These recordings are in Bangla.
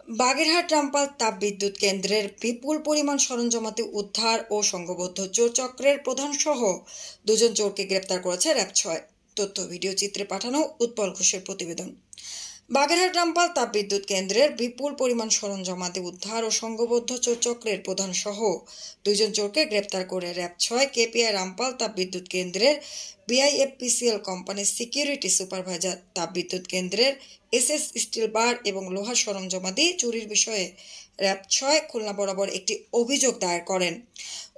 বাগেরহাট রামপাল তাপবিদ্যুৎ কেন্দ্রের বিপুল পরিমাণ সরঞ্জামাদি উদ্ধার ও সংঘবদ্ধ চোর চক্রের প্রধান সহ দুজন চোরকে গ্রেপ্তার করেছে র্যাব-৬। তথ্য ভিডিও চিত্রে পাঠানো উৎপল ঘোষের প্রতিবেদন। বাগেরহাট রামপাল তাপবিদ্যুৎ কেন্দ্রের বিপুল পরিমাণ সরঞ্জামাদি উদ্ধার ও সংঘবদ্ধ চোর চক্রের প্রধান সহ দুজন চোরকে গ্রেপ্তার করে র্যাব-৬ কেপিআই রামপাল তাপবিদ্যুৎ কেন্দ্রের বিআইএফপিসিএল কোম্পানির সিকিউরিটি সুপারভাইজার। তাপবিদ্যুৎ কেন্দ্রের এসএস স্টিল বার এবং লোহার সরঞ্জামাদি চুরির বিষয়ে র্যাব-৬ খুলনা বরাবর একটি অভিযোগ দায়ের করেন।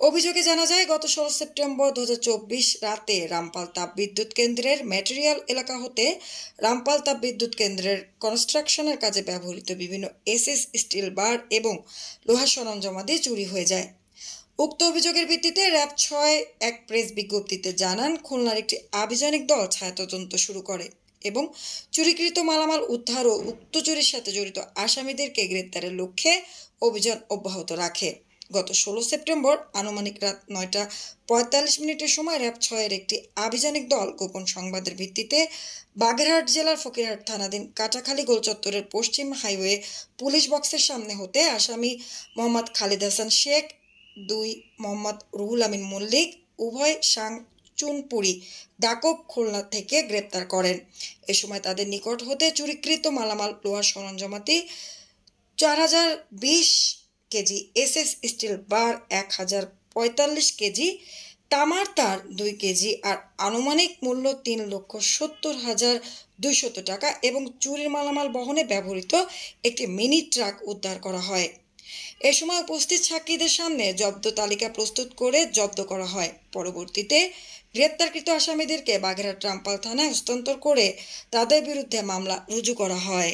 অভিযোগে জানা যায়, গত 16 সেপ্টেম্বর 2024 রাতে রামপাল তাপবিদ্যুৎ কেন্দ্রের ম্যাটেরিয়াল এলাকা হতে রামপাল তাপবিদ্যুৎ কেন্দ্রের কনস্ট্রাকশনের কাজে ব্যবহৃত বিভিন্ন এসএস স্টিল বার এবং লোহার সরঞ্জামাদি চুরি হয়ে যায়। উক্ত অভিযোগের ভিত্তিতে র্যাব-৬ এক প্রেস বিজ্ঞপ্তিতে জানান, খুলনার একটি আভিযানিক দল ছায়াতদন্ত শুরু করে এবং চুরিকৃত মালামাল উদ্ধার ও উক্ত চুরির সাথে জড়িত আসামিদেরকে গ্রেপ্তারের লক্ষ্যে অভিযান অব্যাহত রাখে। গত 16 সেপ্টেম্বর আনুমানিক রাত 9:45 সময় র্যাব-৬ এর একটি আভিযানিক দল গোপন সংবাদের ভিত্তিতে বাগেরহাট জেলার ফকিরহাট থানাধীন কাটাখালী গোল চত্বরের পশ্চিম হাইওয়ে পুলিশ বক্সের সামনে হতে আসামি মোহাম্মদ খালিদ হাসান শেখ, 2 মোহাম্মদ রুহুল আমিন মল্লিক, উভয় চুনপুরি ডাকব, খুলনা থেকে গ্রেপ্তার করেন। এ সময় তাদের নিকট হতে চুরিকৃত মালামাল লোহার সরঞ্জামাদি 4020 কেজি এসএস স্টিল বার, 1045 কেজি তামার তার 2 কেজি আর আনুমানিক মূল্য 3,70,200 টাকা এবং চুরির মালামাল বহনে ব্যবহৃত একটি মিনি ট্রাক উদ্ধার করা হয়। এ সময় উপস্থিত সাক্ষীদের সামনে জব্দ তালিকা প্রস্তুত করে জব্দ করা হয়। পরবর্তীতে গ্রেপ্তারকৃত আসামিদেরকে বাগেরহাট রামপাল থানায় হস্তান্তর করে তাদের বিরুদ্ধে মামলা রুজু করা হয়।